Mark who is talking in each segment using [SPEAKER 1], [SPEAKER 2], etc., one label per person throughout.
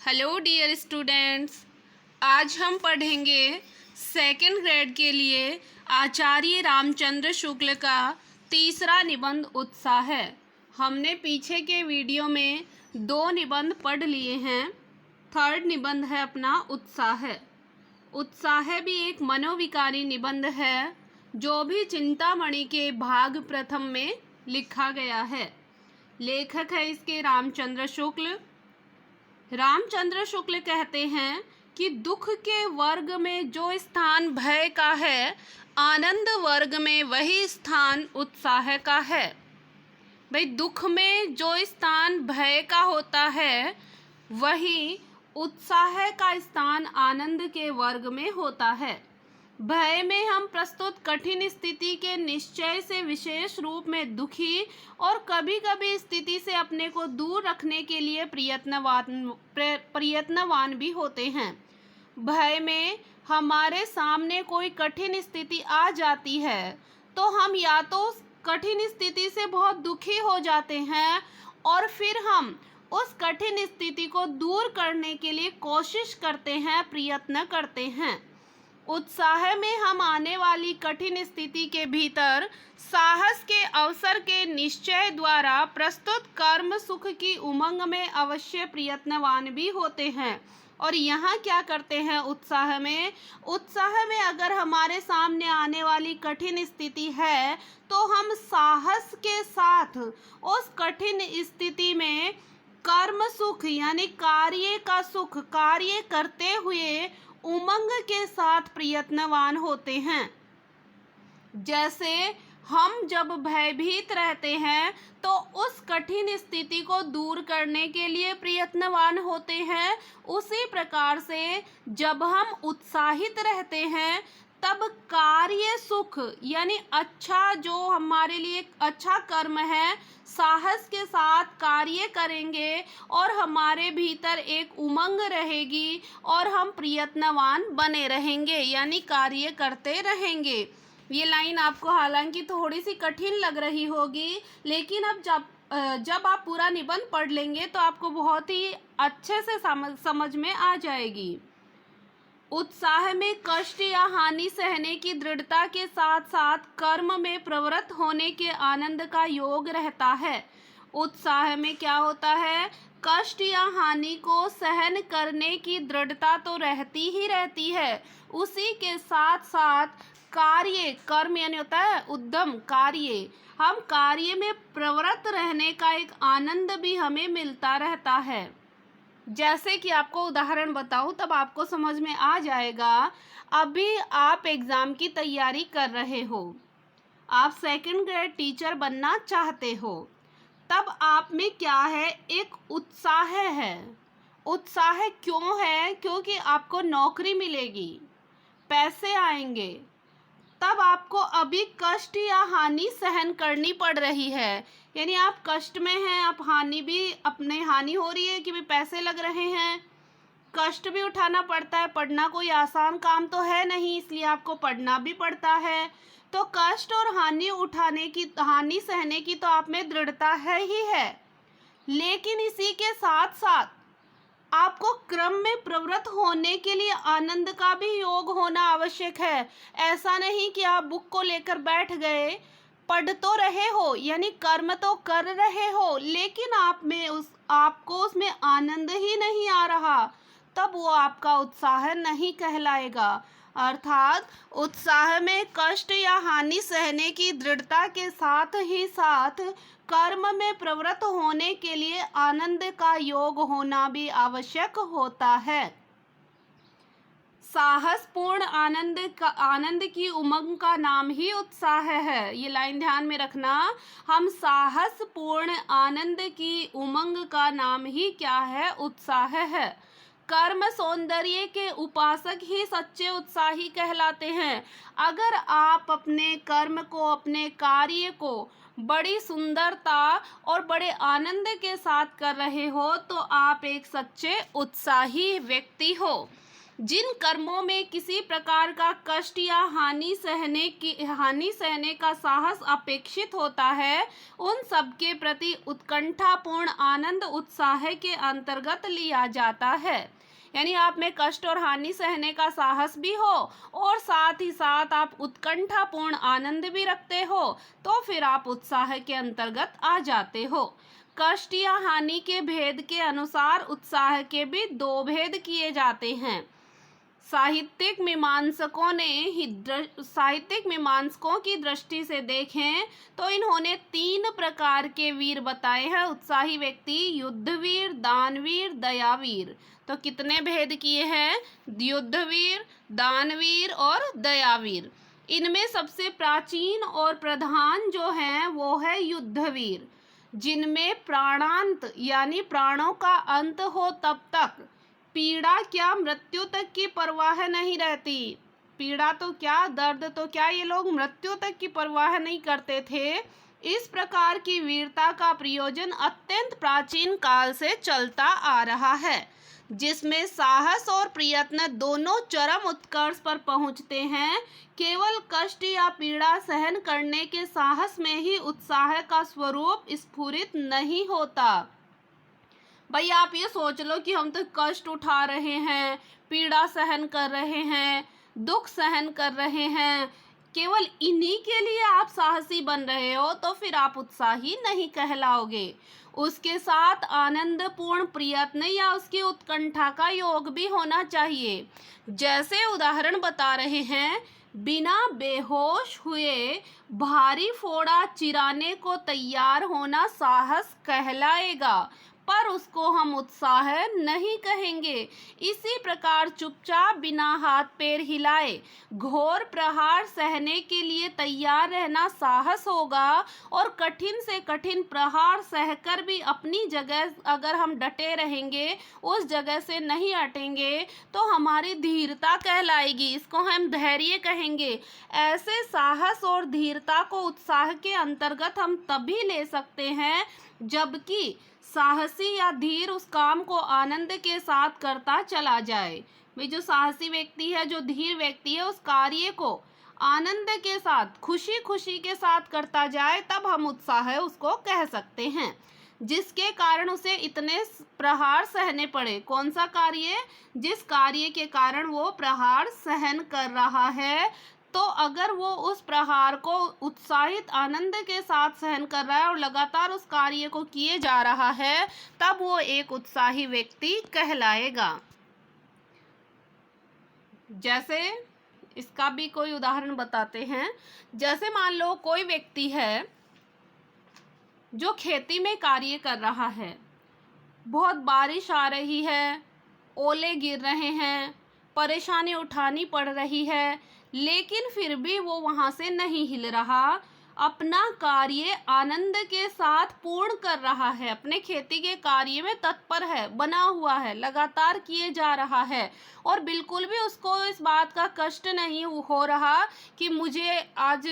[SPEAKER 1] Hello dear students, आज हम पढ़ेंगे सेकंड ग्रेड के लिए आचार्य रामचंद्र शुक्ल का तीसरा निबंध उत्साह है। हमने पीछे के वीडियो में 2 निबंध पढ़ लिए हैं। थर्ड निबंध है अपना उत्साह। उत्साह भी एक मनोविकारी निबंध है जो भी चिंतामणि के भाग प्रथम में लिखा गया है। लेखक है इसके रामचंद्र शुक्ल। रामचंद्र शुक्ल कहते हैं कि दुख के वर्ग में जो स्थान भय का है, आनंद वर्ग में वही स्थान उत्साह का है। भाई, दुख में जो स्थान भय का होता है वही उत्साह का स्थान आनंद के वर्ग में होता है। भय में हम प्रस्तुत कठिन स्थिति के निश्चय से विशेष रूप में दुखी और कभी कभी स्थिति से अपने को दूर रखने के लिए प्रयत्नवान भी होते हैं। भय में हमारे सामने कोई कठिन स्थिति आ जाती है तो हम या तो उस कठिन स्थिति से बहुत दुखी हो जाते हैं और फिर हम उस कठिन स्थिति को दूर करने के लिए कोशिश करते हैं, प्रयत्न करते हैं। उत्साह में हम आने वाली कठिन स्थिति के भीतर साहस के अवसर के निश्चय द्वारा प्रस्तुत कर्म सुख की उमंग में अवश्य प्रयत्नवान भी होते हैं। और यहाँ क्या करते हैं उत्साह में अगर हमारे सामने आने वाली कठिन स्थिति है तो हम साहस के साथ उस कठिन स्थिति में कर्म सुख यानी कार्य का सुख कार्य करते हुए उमंग के साथ प्रयत्नवान होते हैं। जैसे हम जब भयभीत रहते हैं तो उस कठिन स्थिति को दूर करने के लिए प्रयत्नवान होते हैं, उसी प्रकार से जब हम उत्साहित रहते हैं तब कार्य सुख यानी अच्छा जो हमारे लिए अच्छा कर्म है, साहस के साथ कार्य करेंगे और हमारे भीतर एक उमंग रहेगी और हम प्रयत्नवान बने रहेंगे यानी कार्य करते रहेंगे। ये लाइन आपको हालांकि थोड़ी सी कठिन लग रही होगी, लेकिन अब जब आप पूरा निबंध पढ़ लेंगे तो आपको बहुत ही अच्छे से समझ में आ जाएगी। उत्साह में कष्ट या हानि सहने की दृढ़ता के साथ साथ कर्म में प्रवृत्त होने के आनंद का योग रहता है। उत्साह में क्या होता है, कष्ट या हानि को सहन करने की दृढ़ता तो रहती ही रहती है, उसी के साथ साथ कर्म यानी होता है उद्यम कार्य, हम कार्य में प्रवृत्त रहने का एक आनंद भी हमें मिलता रहता है। जैसे कि आपको उदाहरण बताऊं तब आपको समझ में आ जाएगा। अभी आप एग्ज़ाम की तैयारी कर रहे हो, आप सेकंड ग्रेड टीचर बनना चाहते हो, तब आप में क्या है, एक उत्साह है। उत्साह क्यों है? क्योंकि आपको नौकरी मिलेगी, पैसे आएंगे, तब आपको अभी कष्ट या हानि सहन करनी पड़ रही है। यानी आप कष्ट में हैं, आप हानि हो रही है कि भी पैसे लग रहे हैं, कष्ट भी उठाना पड़ता है। पढ़ना कोई आसान काम तो है नहीं, इसलिए आपको पढ़ना भी पड़ता है। तो कष्ट और हानि सहने की तो आप में दृढ़ता है ही है, लेकिन इसी के साथ साथ आपको क्रम में प्रवृत्त होने के लिए आनंद का भी योग होना आवश्यक है। ऐसा नहीं कि आप बुक को लेकर बैठ गए, पढ़ तो रहे हो यानी कर्म तो कर रहे हो, लेकिन आपको उसमें आनंद ही नहीं आ रहा, तब वो आपका उत्साह नहीं कहलाएगा। अर्थात उत्साह में कष्ट या हानि सहने की दृढ़ता के साथ ही साथ कर्म में प्रवृत्त होने के लिए आनंद का योग होना भी आवश्यक होता है। साहसपूर्ण आनंद की उमंग का नाम ही उत्साह है। ये लाइन ध्यान में रखना, हम साहसपूर्ण आनंद की उमंग का नाम ही क्या है, उत्साह है। कर्म सौंदर्य के उपासक ही सच्चे उत्साही कहलाते हैं। अगर आप अपने कर्म को, अपने कार्य को बड़ी सुंदरता और बड़े आनंद के साथ कर रहे हो तो आप एक सच्चे उत्साही व्यक्ति हो। जिन कर्मों में किसी प्रकार का कष्ट या हानि सहने का साहस अपेक्षित होता है, उन सब के प्रति उत्कंठापूर्ण आनंद उत्साह के अंतर्गत लिया जाता है। यानी आप में कष्ट और हानि सहने का साहस भी हो और साथ ही साथ आप उत्कंठापूर्ण आनंद भी रखते हो, तो फिर आप उत्साह के अंतर्गत आ जाते हो। कष्ट या हानि के भेद के अनुसार उत्साह के भी दो भेद किए जाते हैं। साहित्यिक मीमांसकों की दृष्टि से देखें तो इन्होंने 3 प्रकार के वीर बताए हैं उत्साही व्यक्ति: युद्धवीर, दानवीर, दयावीर। तो कितने भेद किए हैं? युद्धवीर, दानवीर और दयावीर। इनमें सबसे प्राचीन और प्रधान जो है वो है युद्धवीर, जिनमें प्राणांत यानी प्राणों का अंत हो तब तक पीड़ा क्या मृत्यु तक की परवाह नहीं रहती। पीड़ा तो क्या, दर्द तो क्या, ये लोग मृत्यु तक की परवाह नहीं करते थे। इस प्रकार की वीरता का प्रयोजन अत्यंत प्राचीन काल से चलता आ रहा है, जिसमें साहस और प्रयत्न दोनों चरम उत्कर्ष पर पहुंचते हैं। केवल कष्ट या पीड़ा सहन करने के साहस में ही उत्साह का स्वरूप स्फुरित नहीं होता। भाई आप ये सोच लो कि हम तो कष्ट उठा रहे हैं, पीड़ा सहन कर रहे हैं, दुख सहन कर रहे हैं, केवल इन्हीं के लिए आप साहसी बन रहे हो, तो फिर आप उत्साही नहीं कहलाओगे। उसके साथ आनंदपूर्ण प्रयत्न या उसकी उत्कंठा का योग भी होना चाहिए। जैसे उदाहरण बता रहे हैं, बिना बेहोश हुए भारी फोड़ा चिराने को तैयार होना साहस कहलाएगा, पर उसको हम उत्साह नहीं कहेंगे। इसी प्रकार चुपचाप बिना हाथ पैर हिलाए घोर प्रहार सहने के लिए तैयार रहना साहस होगा, और कठिन से कठिन प्रहार सहकर भी अपनी जगह अगर हम डटे रहेंगे, उस जगह से नहीं हटेंगे, तो हमारी धीरता कहलाएगी। इसको हम धैर्य कहेंगे। ऐसे साहस और धीरता को उत्साह के अंतर्गत हम तभी ले सकते हैं जबकि साहसी या धीर उस काम को आनंद के साथ करता चला जाए। भाई जो साहसी व्यक्ति है, जो धीर व्यक्ति है, उस कार्य को आनंद के साथ, खुशी खुशी के साथ करता जाए, तब हम उत्साह उसको कह सकते हैं, जिसके कारण उसे इतने प्रहार सहने पड़े। कौन सा कार्य? जिस कार्य के कारण वो प्रहार सहन कर रहा है, तो अगर वो उस प्रहार को उत्साहित आनंद के साथ सहन कर रहा है और लगातार उस कार्य को किए जा रहा है, तब वो एक उत्साही व्यक्ति कहलाएगा। जैसे इसका भी कोई उदाहरण बताते हैं। जैसे मान लो कोई व्यक्ति है जो खेती में कार्य कर रहा है, बहुत बारिश आ रही है, ओले गिर रहे हैं, परेशानी उठानी पड़ रही है, लेकिन फिर भी वो वहाँ से नहीं हिल रहा, अपना कार्य आनंद के साथ पूर्ण कर रहा है, अपने खेती के कार्य में तत्पर है, बना हुआ है, लगातार किए जा रहा है, और बिल्कुल भी उसको इस बात का कष्ट नहीं हो रहा कि मुझे आज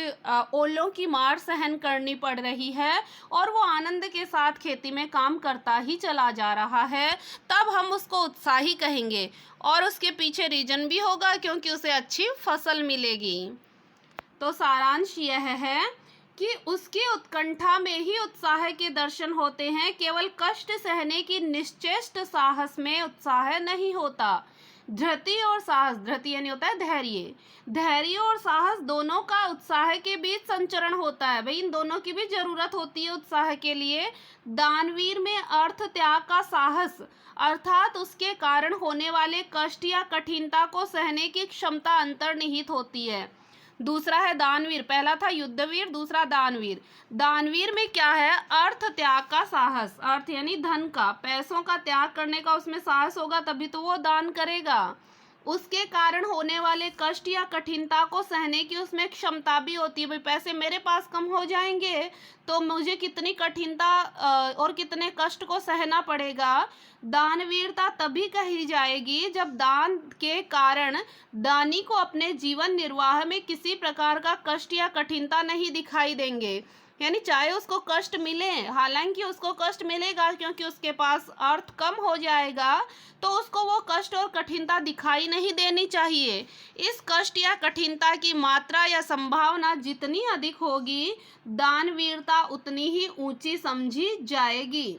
[SPEAKER 1] ओलों की मार सहन करनी पड़ रही है, और वो आनंद के साथ खेती में काम करता ही चला जा रहा है, तब हम उसको उत्साही कहेंगे। और उसके पीछे रीजन भी होगा, क्योंकि उसे अच्छी फसल मिलेगी। तो सारांश यह है कि उसकी उत्कंठा में ही उत्साह के दर्शन होते हैं। केवल कष्ट सहने की निश्चेष्ट साहस में उत्साह नहीं होता। धृति और साहस, धृति यानी होता है धैर्य, धैर्य और साहस दोनों का उत्साह के बीच संचरण होता है। भाई इन दोनों की भी जरूरत होती है उत्साह के लिए। दानवीर में अर्थ त्याग का साहस, अर्थात उसके कारण होने वाले कष्ट या कठिनता को सहने की क्षमता अंतर्निहित होती है। दूसरा है दानवीर, पहला था युद्धवीर, दूसरा दानवीर। दानवीर में क्या है? अर्थ त्याग का साहस, अर्थ यानी धन का, पैसों का त्याग करने का उसमें साहस होगा, तभी तो वो दान करेगा। उसके कारण होने वाले कष्ट या कठिनता को सहने की उसमें क्षमता भी होती है। भाई पैसे मेरे पास कम हो जाएंगे तो मुझे कितनी कठिनता और कितने कष्ट को सहना पड़ेगा। दानवीरता तभी कही जाएगी जब दान के कारण दानी को अपने जीवन निर्वाह में किसी प्रकार का कष्ट या कठिनता नहीं दिखाई देंगे। यानी चाहे उसको कष्ट मिले, हालांकि उसको कष्ट मिलेगा क्योंकि उसके पास अर्थ कम हो जाएगा, तो उसको वो कष्ट और कठिनता दिखाई नहीं देनी चाहिए। इस कष्ट या कठिनता की मात्रा या संभावना जितनी अधिक होगी, दानवीरता उतनी ही ऊंची समझी जाएगी।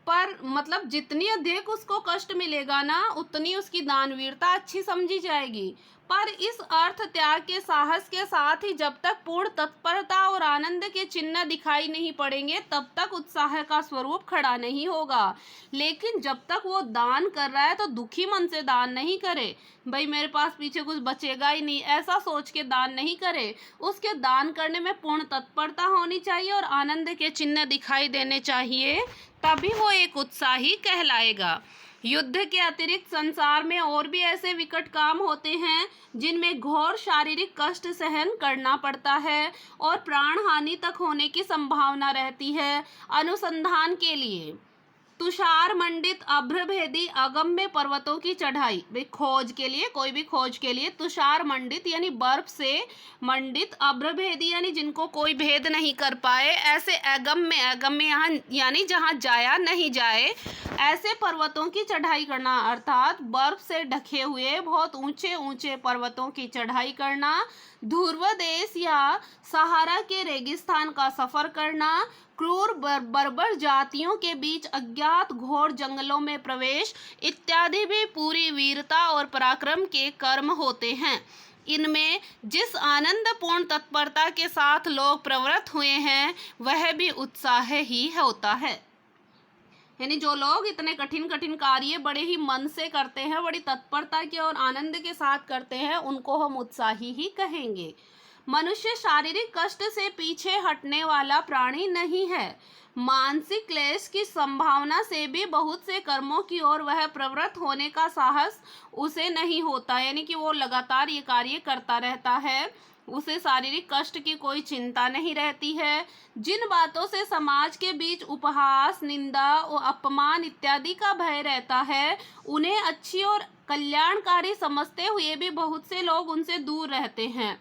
[SPEAKER 1] पर मतलब जितनी अधिक उसको कष्ट मिलेगा ना, उतनी उसकी दानवीरता अच्छी समझी जाएगी। पर इस अर्थ त्याग के साहस के साथ ही जब तक पूर्ण तत्परता और आनंद के चिन्ह दिखाई नहीं पड़ेंगे, तब तक उत्साह का स्वरूप खड़ा नहीं होगा। लेकिन जब तक वो दान कर रहा है तो दुखी मन से दान नहीं करे, भाई मेरे पास पीछे कुछ बचेगा ही नहीं, ऐसा सोच के दान नहीं करे। उसके दान करने में पूर्ण तत्परता होनी चाहिए और आनंद के चिन्ह दिखाई देने चाहिए, तभी वो एक उत्साही कहलाएगा। युद्ध के अतिरिक्त संसार में और भी ऐसे विकट काम होते हैं जिनमें घोर शारीरिक कष्ट सहन करना पड़ता है और प्राण हानि तक होने की संभावना रहती है। अनुसंधान के लिए तुषार मंडित अभ्रभेदी अगम्य पर्वतों की चढ़ाई, भाई खोज के लिए, कोई भी खोज के लिए तुषार मंडित यानी बर्फ से मंडित, अभ्रभेदी यानी जिनको कोई भेद नहीं कर पाए, ऐसे अगम्य, अगम्य यहाँ यानी जहाँ जाया नहीं जाए, ऐसे पर्वतों की चढ़ाई करना, अर्थात बर्फ से ढके हुए बहुत ऊंचे ऊंचे पर्वतों की चढ़ाई करना, ध्रुव देश या सहारा के रेगिस्तान का सफर करना, क्रूर बर्बर जातियों के बीच अज्ञात घोर जंगलों में प्रवेश इत्यादि भी पूरी वीरता और पराक्रम के कर्म होते हैं। इनमें जिस आनंदपूर्ण तत्परता के साथ लोग प्रवृत्त हुए हैं, वह भी उत्साह ही होता है। यानी जो लोग इतने कठिन कठिन कार्य बड़े ही मन से करते हैं, बड़ी तत्परता के और आनंद के साथ करते हैं, उनको हम उत्साही ही कहेंगे। मनुष्य शारीरिक कष्ट से पीछे हटने वाला प्राणी नहीं है। मानसिक क्लेश की संभावना से भी बहुत से कर्मों की ओर वह प्रवृत्त होने का साहस उसे नहीं होता, यानी कि वो लगातार ये कार्य करता रहता है, उसे शारीरिक कष्ट की कोई चिंता नहीं रहती है। जिन बातों से समाज के बीच उपहास, निंदा और अपमान इत्यादि का भय रहता है, उन्हें अच्छी और कल्याणकारी समझते हुए भी बहुत से लोग उनसे दूर रहते हैं।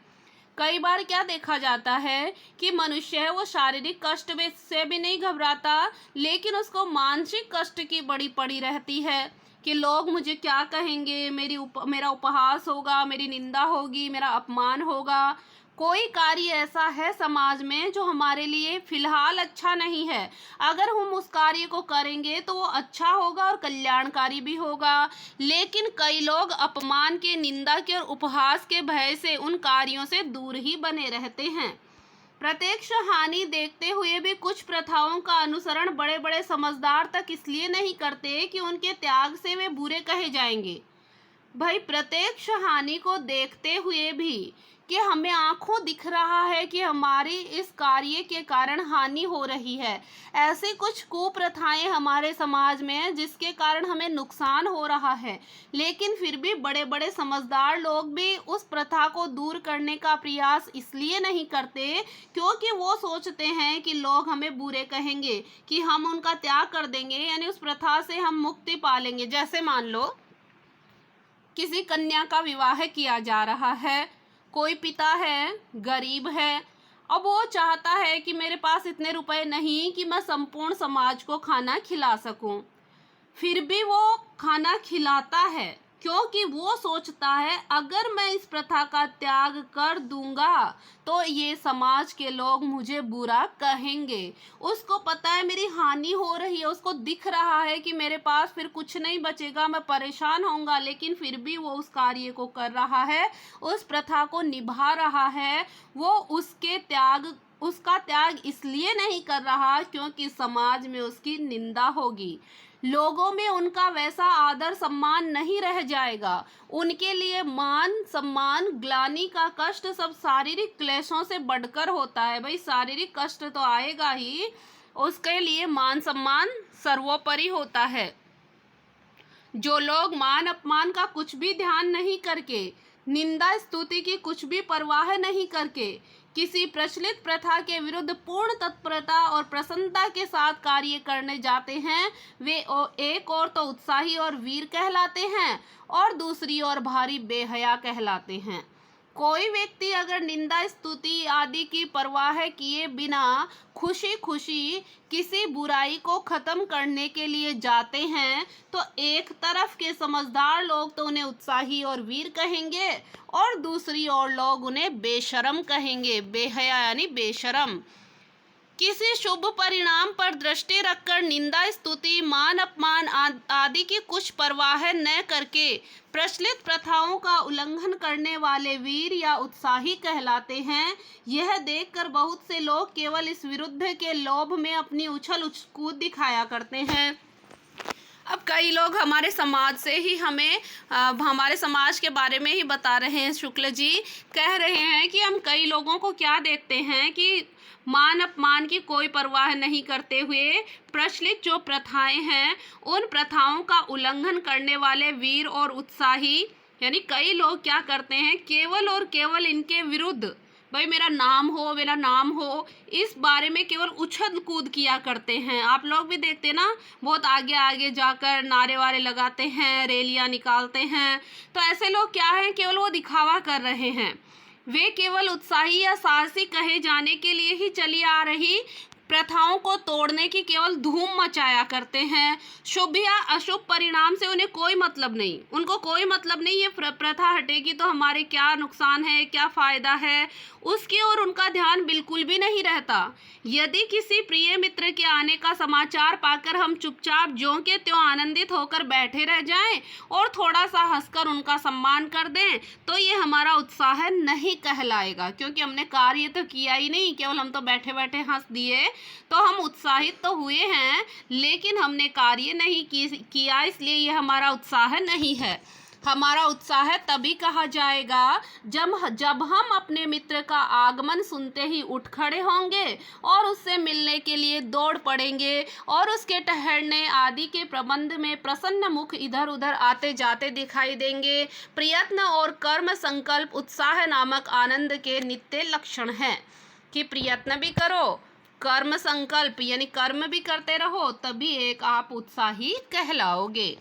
[SPEAKER 1] कई बार क्या देखा जाता है कि मनुष्य है वो शारीरिक कष्ट से भी नहीं घबराता, लेकिन उसको मानसिक कष्ट की बड़ी पड़ी रहती है कि लोग मुझे क्या कहेंगे, मेरा उपहास होगा, मेरी निंदा होगी, मेरा अपमान होगा। कोई कार्य ऐसा है समाज में जो हमारे लिए फिलहाल अच्छा नहीं है, अगर हम उस कार्य को करेंगे तो वो अच्छा होगा और कल्याणकारी भी होगा, लेकिन कई लोग अपमान के, निंदा के और उपहास के भय से उन कार्यों से दूर ही बने रहते हैं। प्रत्यक्ष हानि देखते हुए भी कुछ प्रथाओं का अनुसरण बड़े बड़े समझदार तक इसलिए नहीं करते कि उनके त्याग से वे बुरे कहे जाएंगे। भाई प्रत्यक्ष हानि को देखते हुए भी कि हमें आंखों दिख रहा है कि हमारी इस कार्य के कारण हानि हो रही है, ऐसी कुछ कुप्रथाएं हमारे समाज में हैं जिसके कारण हमें नुकसान हो रहा है, लेकिन फिर भी बड़े बड़े समझदार लोग भी उस प्रथा को दूर करने का प्रयास इसलिए नहीं करते क्योंकि वो सोचते हैं कि लोग हमें बुरे कहेंगे, कि हम उनका त्याग कर देंगे यानी उस प्रथा से हम मुक्ति पा लेंगे। जैसे मान लो किसी कन्या का विवाह किया जा रहा है, कोई पिता है, गरीब है, अब वो चाहता है कि मेरे पास इतने रुपए नहीं कि मैं संपूर्ण समाज को खाना खिला सकूं, फिर भी वो खाना खिलाता है क्योंकि वो सोचता है अगर मैं इस प्रथा का त्याग कर दूंगा तो ये समाज के लोग मुझे बुरा कहेंगे। उसको पता है मेरी हानि हो रही है, उसको दिख रहा है कि मेरे पास फिर कुछ नहीं बचेगा, मैं परेशान होऊंगा, लेकिन फिर भी वो उस कार्य को कर रहा है, उस प्रथा को निभा रहा है। वो उसका त्याग इसलिए नहीं कर रहा क्योंकि समाज में उसकी निंदा होगी, लोगों में उनका वैसा आदर सम्मान नहीं रह जाएगा, उनके लिए मान सम्मान ग्लानि का कष्ट सब शारीरिक क्लेशों से बढ़कर होता है। भाई शारीरिक कष्ट तो आएगा ही, उसके लिए मान सम्मान सर्वोपरि होता है। जो लोग मान अपमान का कुछ भी ध्यान नहीं करके, निंदा स्तुति की कुछ भी परवाह नहीं करके किसी प्रचलित प्रथा के विरुद्ध पूर्ण तत्परता और प्रसन्नता के साथ कार्य करने जाते हैं, वे एक और तो उत्साही और वीर कहलाते हैं और दूसरी ओर भारी बेहया कहलाते हैं। कोई व्यक्ति अगर निंदा स्तुति आदि की परवाह किए बिना खुशी खुशी किसी बुराई को खत्म करने के लिए जाते हैं तो एक तरफ के समझदार लोग तो उन्हें उत्साही और वीर कहेंगे और दूसरी ओर लोग उन्हें बेशर्म कहेंगे, बेहया यानी बेशर्म। किसी शुभ परिणाम पर दृष्टि रखकर निंदा स्तुति मान अपमान आदि की कुछ परवाह न करके प्रचलित प्रथाओं का उल्लंघन करने वाले वीर या उत्साही कहलाते हैं। यह देखकर बहुत से लोग केवल इस विरुद्ध के लोभ में अपनी उछल कूद दिखाया करते हैं। अब कई लोग हमारे समाज से ही हमारे समाज के बारे में ही बता रहे हैं। शुक्ल जी कह रहे हैं कि हम कई लोगों को क्या देखते हैं कि मान अपमान की कोई परवाह नहीं करते हुए प्रचलित जो प्रथाएं हैं उन प्रथाओं का उल्लंघन करने वाले वीर और उत्साही यानी कई लोग क्या करते हैं, केवल और केवल इनके विरुद्ध, भाई मेरा नाम हो, इस बारे में केवल उछल कूद किया करते हैं। आप लोग भी देखते ना, बहुत आगे आगे जाकर नारे वारे लगाते हैं, रैलियां निकालते हैं। तो ऐसे लोग क्या हैं, केवल वो दिखावा कर रहे हैं। वे केवल उत्साही या साहसी कहे जाने के लिए ही चली आ रही प्रथाओं को तोड़ने की केवल धूम मचाया करते हैं। शुभ या अशुभ परिणाम से उन्हें कोई मतलब नहीं, उनको कोई मतलब नहीं। ये प्रथा हटेगी तो हमारे क्या नुकसान है, क्या फायदा है, उसकी ओर उनका ध्यान बिल्कुल भी नहीं रहता। यदि किसी प्रिय मित्र के आने का समाचार पाकर हम चुपचाप ज्यों के त्यों आनंदित होकर बैठे रह जाएं और थोड़ा सा हंसकर उनका सम्मान कर दें तो ये हमारा उत्साह नहीं कहलाएगा, क्योंकि हमने कार्य तो किया ही नहीं, केवल हम तो बैठे बैठे हंस दिए। तो हम उत्साहित तो हुए हैं लेकिन हमने कार्य नहीं किया, इसलिए ये हमारा उत्साह नहीं है। हमारा उत्साह तभी कहा जाएगा जब हम अपने मित्र का आगमन सुनते ही उठ खड़े होंगे और उससे मिलने के लिए दौड़ पड़ेंगे और उसके ठहरने आदि के प्रबंध में प्रसन्न मुख इधर उधर आते जाते दिखाई देंगे। प्रयत्न और कर्म संकल्प उत्साह नामक आनंद के नित्य लक्षण हैं कि प्रयत्न भी करो, कर्म संकल्प यानी कर्म भी करते रहो, तभी एक आप उत्साही कहलाओगे।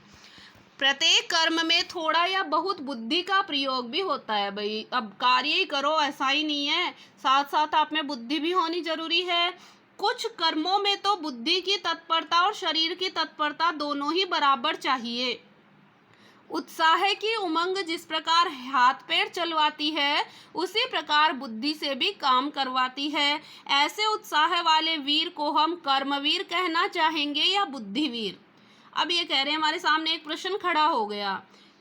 [SPEAKER 1] प्रत्येक कर्म में थोड़ा या बहुत बुद्धि का प्रयोग भी होता है। भाई अब कार्य ही करो ऐसा ही नहीं है, साथ साथ आप में बुद्धि भी होनी जरूरी है। कुछ कर्मों में तो बुद्धि की तत्परता और शरीर की तत्परता दोनों ही बराबर चाहिए। उत्साह की उमंग जिस प्रकार हाथ पैर चलवाती है उसी प्रकार बुद्धि से भी काम करवाती है। ऐसे उत्साह वाले वीर को हम कर्मवीर कहना चाहेंगे या बुद्धिवीर। अब ये कह रहे हैं, हमारे सामने एक प्रश्न खड़ा हो गया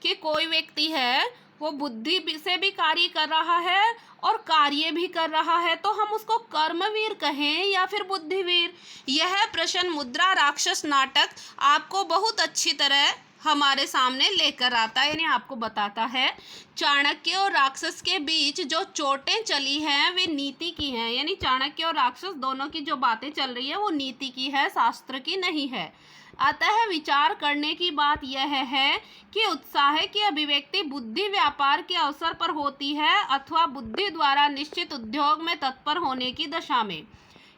[SPEAKER 1] कि कोई व्यक्ति है वो बुद्धि से भी कार्य कर रहा है और कार्य भी कर रहा है, तो हम उसको कर्मवीर कहें या फिर बुद्धिवीर। यह प्रश्न मुद्रा राक्षस नाटक आपको बहुत अच्छी तरह हमारे सामने लेकर आता है, यानी आपको बताता है चाणक्य और राक्षस के बीच जो चोटें चली हैं वे नीति की हैं। यानी चाणक्य और राक्षस दोनों की जो बातें चल रही है वो नीति की है, शास्त्र की नहीं है। अतः विचार करने की बात यह है कि उत्साह की अभिव्यक्ति बुद्धि व्यापार के अवसर पर होती है अथवा बुद्धि द्वारा निश्चित उद्योग में तत्पर होने की दशा में।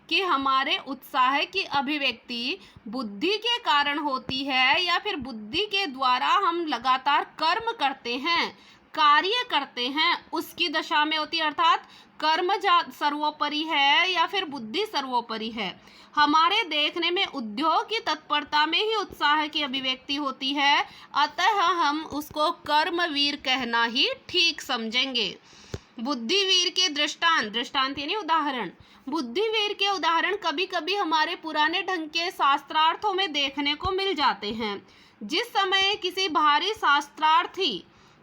[SPEAKER 1] कि हमारे उत्साह की अभिव्यक्ति बुद्धि के कारण होती है या फिर बुद्धि के द्वारा हम लगातार कर्म करते हैं, कार्य करते हैं, उसकी दशा में होती है। अर्थात कर्म सर्वोपरि है या फिर बुद्धि सर्वोपरि है। हमारे देखने में उद्योग की तत्परता में ही उत्साह की अभिव्यक्ति होती है, अतः हम उसको कर्मवीर कहना ही ठीक समझेंगे। बुद्धिवीर के दृष्टांत यानी उदाहरण। बुद्धिवीर के उदाहरण कभी कभी हमारे पुराने ढंग के शास्त्रार्थों में देखने को मिल जाते हैं। जिस समय किसी भारी शास्त्रार्थी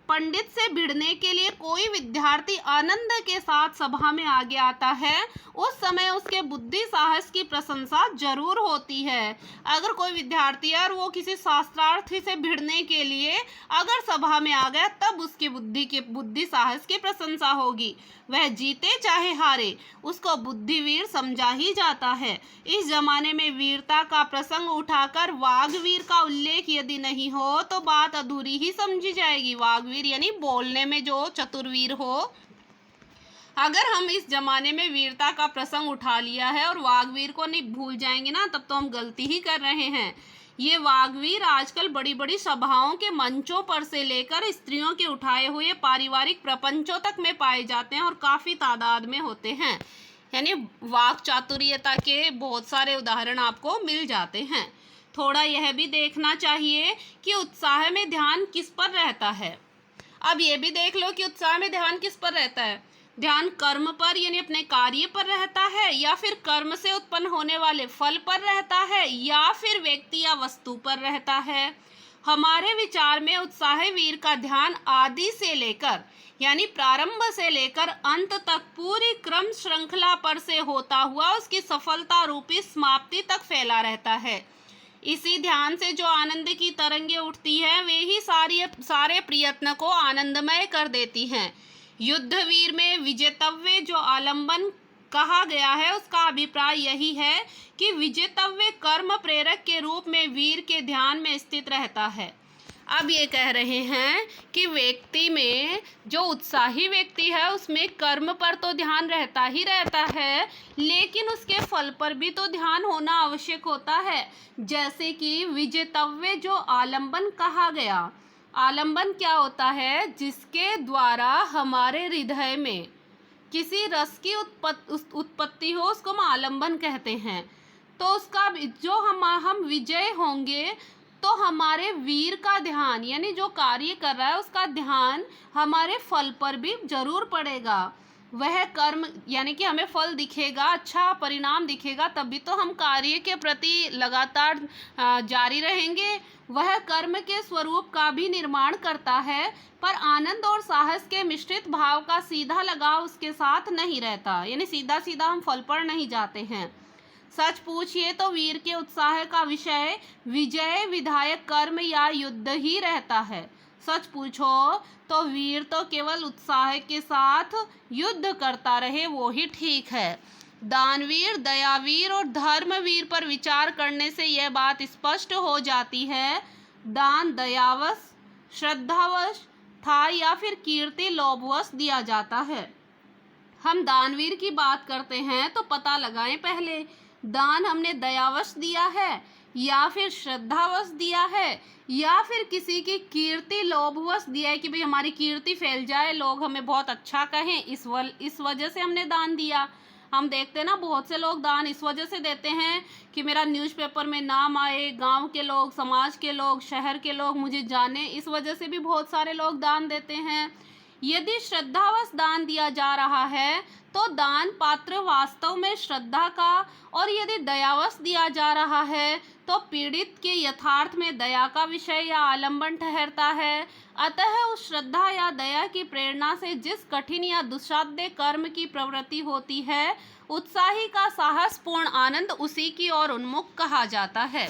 [SPEAKER 1] पंडित से भिड़ने के लिए कोई विद्यार्थी आनंद के साथ सभा में आगे आता है, उस समय उसके बुद्धि साहस की प्रशंसा जरूर होती है। अगर कोई विद्यार्थी और वो किसी शास्त्रार्थी से भिड़ने के लिए अगर सभा में आ गया, तब उसकी बुद्धि साहस की प्रशंसा होगी। वह जीते चाहे हारे, उसको बुद्धिवीर समझा ही जाता है। इस जमाने में वीरता का प्रसंग उठाकर वाग्वीर का उल्लेख यदि नहीं हो तो बात अधूरी ही समझी जाएगी। वाग्वीर यानी बोलने में जो चतुरवीर हो। अगर हम इस जमाने में वीरता का प्रसंग उठा लिया है और वाग्वीर को नहीं भूल जाएंगे ना, तब तो हम गलती ही कर रहे हैं। ये वाग्वीर आजकल बड़ी बड़ी सभाओं के मंचों पर से लेकर स्त्रियों के उठाए हुए पारिवारिक प्रपंचों तक में पाए जाते हैं और काफी तादाद में होते हैं। यानी वाक चातुर्यता के बहुत सारे उदाहरण आपको मिल जाते हैं। थोड़ा यह भी देखना चाहिए कि उत्साह में ध्यान किस पर रहता है। अब ये भी देख लो कि उत्साह में ध्यान किस पर रहता है। ध्यान कर्म पर यानी अपने कार्य पर रहता है, या फिर कर्म से उत्पन्न होने वाले फल पर रहता है, या फिर व्यक्ति या वस्तु पर रहता है। हमारे विचार में उत्साह वीर का ध्यान आदि से लेकर यानी प्रारंभ से लेकर अंत तक पूरी क्रम श्रृंखला पर से होता हुआ उसकी सफलता रूपी समाप्ति तक फैला रहता है। इसी ध्यान से जो आनंद की तरंगे उठती है वे ही सारे प्रयत्न को आनंदमय कर देती हैं। युद्धवीर में विजेतव्य जो आलंबन कहा गया है उसका अभिप्राय यही है कि विजेतव्य कर्म प्रेरक के रूप में वीर के ध्यान में स्थित रहता है। अब ये कह रहे हैं कि व्यक्ति में जो उत्साही व्यक्ति है उसमें कर्म पर तो ध्यान रहता ही रहता है, लेकिन उसके फल पर भी तो ध्यान होना आवश्यक होता है। जैसे कि विजेतव्य जो आलंबन कहा गया, आलंबन क्या होता है? जिसके द्वारा हमारे हृदय में किसी रस की उत्पत्ति हो उसको हम आलंबन कहते हैं। तो उसका जो हम विजय होंगे तो हमारे वीर का ध्यान यानी जो कार्य कर रहा है उसका ध्यान हमारे फल पर भी जरूर पड़ेगा। वह कर्म यानी कि हमें फल दिखेगा, अच्छा परिणाम दिखेगा, तभी तो हम कार्य के प्रति लगातार जारी रहेंगे। वह कर्म के स्वरूप का भी निर्माण करता है, पर आनंद और साहस के मिश्रित भाव का सीधा लगाव उसके साथ नहीं रहता, यानी सीधा सीधा हम फल पर नहीं जाते हैं। सच पूछिए तो वीर के उत्साह का विषय विजय विधायक कर्म या युद्ध ही रहता है। सच पूछो तो वीर तो केवल उत्साह के साथ युद्ध करता रहे वो ही ठीक है। दानवीर, दयावीर और धर्मवीर पर विचार करने से यह बात स्पष्ट हो जाती है। दान दयावश, श्रद्धावश था या फिर कीर्ति लोभवश दिया जाता है। हम दानवीर की बात करते हैं तो पता लगाएं पहले, दान हमने दयावश दिया है या फिर श्रद्धावश दिया है या फिर किसी की कीर्ति लोभवश दिया है कि भाई हमारी कीर्ति फैल जाए, लोग हमें बहुत अच्छा कहें, इस वजह से हमने दान दिया। हम देखते हैं ना बहुत से लोग दान इस वजह से देते हैं कि मेरा न्यूज़पेपर में नाम आए, गांव के लोग, समाज के लोग, शहर के लोग मुझे जाने, इस वजह से भी बहुत सारे लोग दान देते हैं। यदि श्रद्धावश दान दिया जा रहा है तो दान पात्र वास्तव में श्रद्धा का, और यदि दयावश दिया जा रहा है तो पीड़ित के यथार्थ में दया का विषय या आलंबन ठहरता है। अतः उस श्रद्धा या दया की प्रेरणा से जिस कठिन या दुस्साध्य कर्म की प्रवृत्ति होती है, उत्साही का साहसपूर्ण आनंद उसी की ओर उन्मुख कहा जाता है।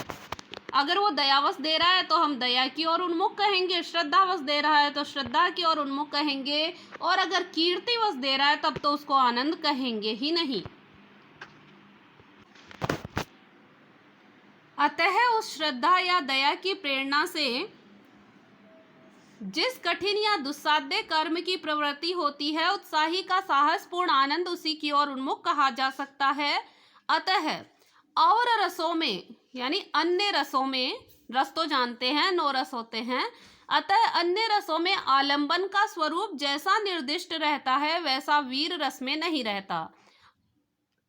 [SPEAKER 1] अगर वो दयावश दे रहा है तो हम दया की ओर उन्मुख कहेंगे, श्रद्धावश दे रहा है तो श्रद्धा की ओर उन्मुख कहेंगे, और अगर कीर्तिवश दे रहा है तब तो उसको आनंद कहेंगे ही नहीं। अतः उस श्रद्धा या दया की प्रेरणा से जिस कठिन या दुस्साध्य कर्म की प्रवृत्ति होती है, उत्साही का साहसपूर्ण आनंद उसी की ओर उन्मुख कहा जा सकता है। अतः और रसों में यानी अन्य रसों में, रस तो जानते हैं 9 रस होते हैं, अतः अन्य रसों में आलंबन का स्वरूप जैसा निर्दिष्ट रहता है वैसा वीर रस में नहीं रहता।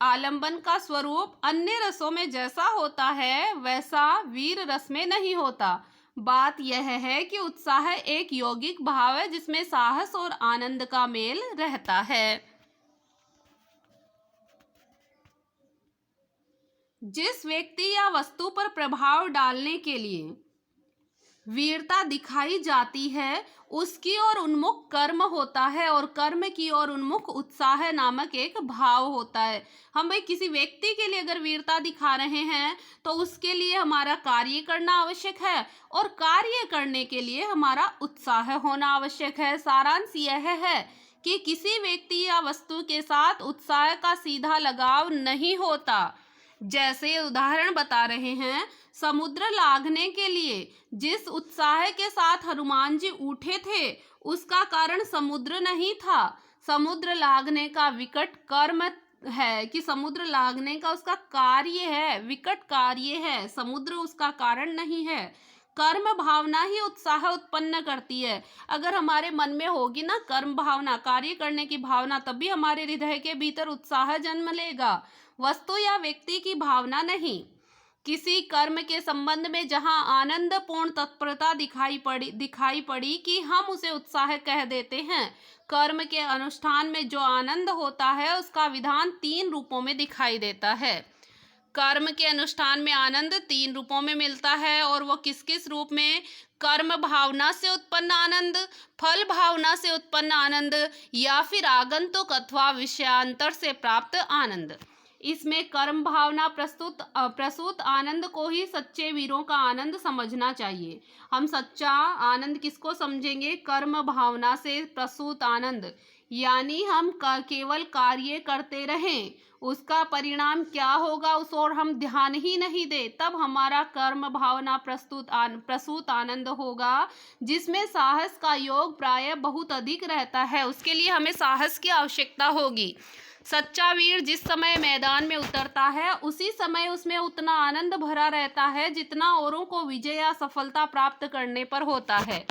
[SPEAKER 1] आलंबन का स्वरूप अन्य रसों में जैसा होता है वैसा वीर रस में नहीं होता। बात यह है कि उत्साह एक यौगिक भाव है जिसमें साहस और आनंद का मेल रहता है। जिस व्यक्ति या वस्तु पर प्रभाव डालने के लिए वीरता दिखाई जाती है उसकी ओर उन्मुख कर्म होता है, और कर्म की ओर उन्मुख उत्साह नामक एक भाव होता है। हम भाई किसी व्यक्ति के लिए अगर वीरता दिखा रहे हैं तो उसके लिए हमारा कार्य करना आवश्यक है, और कार्य करने के लिए हमारा उत्साह होना आवश्यक है। सारांश यह है कि किसी व्यक्ति या वस्तु के साथ उत्साह का सीधा लगाव नहीं होता। जैसे उदाहरण बता रहे हैं, समुद्र लांघने के लिए जिस उत्साह के साथ हनुमान जी उठे थे उसका कारण समुद्र नहीं था, समुद्र लांघने का विकट कर्म है कि समुद्र लागने का उसका कार्य है, विकट कार्य है, समुद्र उसका कारण नहीं है। कर्म भावना ही उत्साह उत्पन्न करती है। अगर हमारे मन में होगी ना कर्म भावना, कार्य करने की भावना, तभी हमारे हृदय के भीतर उत्साह जन्म लेगा, वस्तु या व्यक्ति की भावना नहीं। किसी कर्म के संबंध में जहां आनंदपूर्ण तत्परता दिखाई पड़ी कि हम उसे उत्साह कह देते हैं। कर्म के अनुष्ठान में जो आनंद होता है उसका विधान 3 रूपों में दिखाई देता है। कर्म के अनुष्ठान में आनंद 3 रूपों में मिलता है, और वो किस किस रूप में? कर्म भावना से उत्पन्न आनंद, फल भावना से उत्पन्न आनंद, या फिर आगंतुक अथवा विषयांतर से प्राप्त आनंद। इसमें कर्म भावना प्रसूत आनंद को ही सच्चे वीरों का आनंद समझना चाहिए। हम सच्चा आनंद किसको समझेंगे? कर्म भावना से प्रसूत आनंद, यानी हम केवल कार्य करते रहें, उसका परिणाम क्या होगा उस ओर हम ध्यान ही नहीं दे, तब हमारा कर्म भावना प्रसूत आनंद होगा, जिसमें साहस का योग प्राय बहुत अधिक रहता है। उसके लिए हमें साहस की आवश्यकता होगी। सच्चा वीर जिस समय मैदान में उतरता है उसी समय उसमें उतना आनंद भरा रहता है जितना औरों को विजय या सफलता प्राप्त करने पर होता है।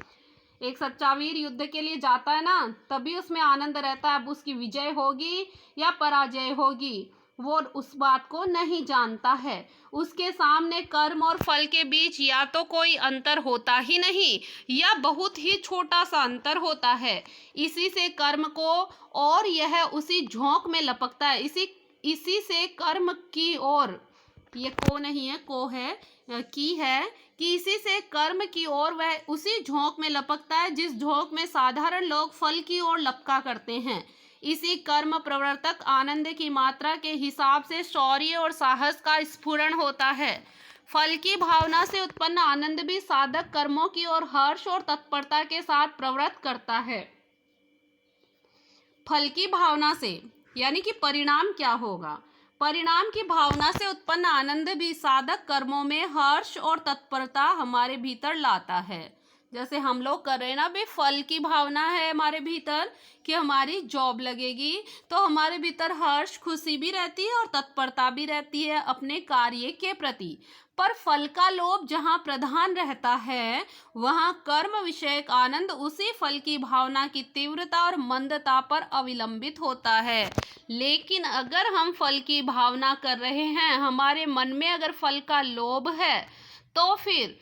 [SPEAKER 1] एक सच्चा वीर युद्ध के लिए जाता है ना, तभी उसमें आनंद रहता है। अब उसकी विजय होगी या पराजय होगी वो उस बात को नहीं जानता है। उसके सामने कर्म और फल के बीच या तो कोई अंतर होता ही नहीं या बहुत ही छोटा सा अंतर होता है। इसी से कर्म को, और यह उसी झोंक में लपकता है। इसी से कर्म की ओर, ये को नहीं है, को है, की है, कि इसी से कर्म की ओर वह उसी झोंक में लपकता है जिस झोंक में साधारण लोग फल की ओर लपका करते हैं। इसी कर्म प्रवर्तक आनंद की मात्रा के हिसाब से शौर्य और साहस का स्फुरण होता है। फल की भावना से उत्पन्न आनंद भी साधक कर्मों की ओर हर्ष और तत्परता के साथ प्रवृत्त करता है। फल की भावना से यानी कि परिणाम क्या होगा? परिणाम की भावना से उत्पन्न आनंद भी साधक कर्मों में हर्ष और तत्परता हमारे भीतर लाता है। जैसे हम लोग कर रहे हैं ना, भी फल की भावना है हमारे भीतर कि हमारी जॉब लगेगी, तो हमारे भीतर हर्ष खुशी भी रहती है और तत्परता भी रहती है अपने कार्य के प्रति। पर फल का लोभ जहाँ प्रधान रहता है वहाँ कर्म विषयक आनंद उसी फल की भावना की तीव्रता और मंदता पर अवलंबित होता है। लेकिन अगर हम फल की भावना कर रहे हैं, हमारे मन में अगर फल का लोभ है, तो फिर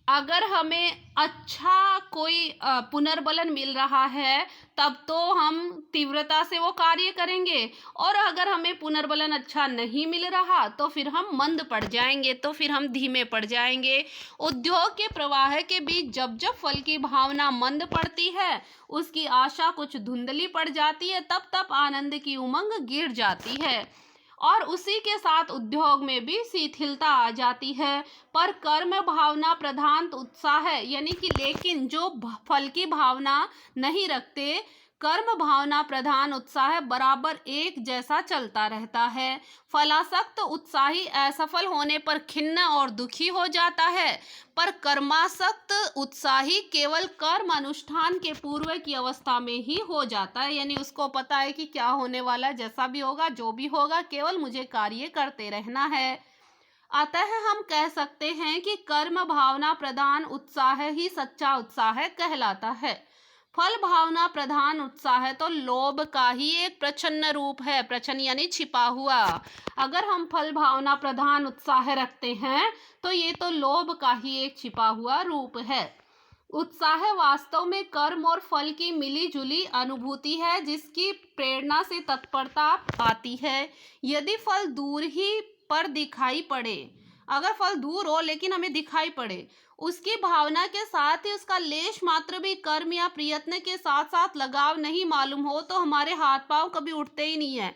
[SPEAKER 1] अगर हमें अच्छा कोई पुनर्बलन मिल रहा है तब तो हम तीव्रता से वो कार्य करेंगे, और अगर हमें पुनर्बलन अच्छा नहीं मिल रहा तो फिर हम मंद पड़ जाएंगे, तो फिर हम धीमे पड़ जाएंगे। उद्योग के प्रवाह के बीच जब जब फल की भावना मंद पड़ती है, उसकी आशा कुछ धुंधली पड़ जाती है, तब तब आनंद की उमंग गिर जाती है और उसी के साथ उद्योग में भी शिथिलता आ जाती है। पर कर्म भावना प्रधान उत्साह है, यानी कि लेकिन जो फल की भावना नहीं रखते, कर्म भावना प्रधान उत्साह बराबर एक जैसा चलता रहता है। फलासक्त उत्साही असफल होने पर खिन्न और दुखी हो जाता है, पर कर्मासक्त उत्साही केवल कर्म अनुष्ठान के पूर्व की अवस्था में ही हो जाता है, यानी उसको पता है कि क्या होने वाला है, जैसा भी होगा जो भी होगा, केवल मुझे कार्य करते रहना है। अतः हम कह सकते हैं कि कर्म भावना प्रधान उत्साह ही सच्चा उत्साह कहलाता है। फल भावना प्रधान उत्साह तो लोभ का ही एक प्रच्छन्न रूप है। प्रच्छन्न यानी छिपा हुआ। अगर हम फल भावना प्रधान उत्साह रखते हैं तो ये तो लोभ का ही एक छिपा हुआ रूप है। उत्साह वास्तव में कर्म और फल की मिली जुली अनुभूति है, जिसकी प्रेरणा से तत्परता आती है। यदि फल दूर ही पर दिखाई पड़े, अगर फल दूर हो लेकिन हमें दिखाई पड़े, उसकी भावना के साथ ही उसका लेश मात्र भी कर्म या प्रयत्न के साथ साथ लगाव नहीं मालूम हो, तो हमारे हाथ पांव कभी उठते ही नहीं है।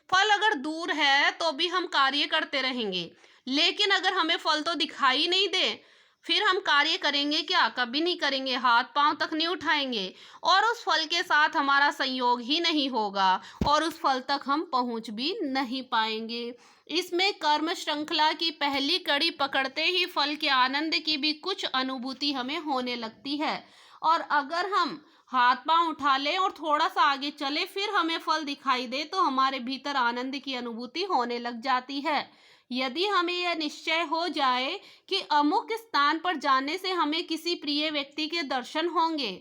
[SPEAKER 1] फल अगर दूर है तो भी हम कार्य करते रहेंगे, लेकिन अगर हमें फल तो दिखाई नहीं दे, फिर हम कार्य करेंगे क्या? कभी नहीं करेंगे, हाथ पांव तक नहीं उठाएंगे, और उस फल के साथ हमारा संयोग ही नहीं होगा और उस फल तक हम पहुंच भी नहीं पाएंगे। इसमें कर्म श्रृंखला की पहली कड़ी पकड़ते ही फल के आनंद की भी कुछ अनुभूति हमें होने लगती है, और अगर हम हाथ पांव उठा लें और थोड़ा सा आगे चले, फिर हमें फल दिखाई दे तो हमारे भीतर आनंद की अनुभूति होने लग जाती है। यदि हमें यह निश्चय हो जाए कि अमुक स्थान पर जाने से हमें किसी प्रिय व्यक्ति के दर्शन होंगे,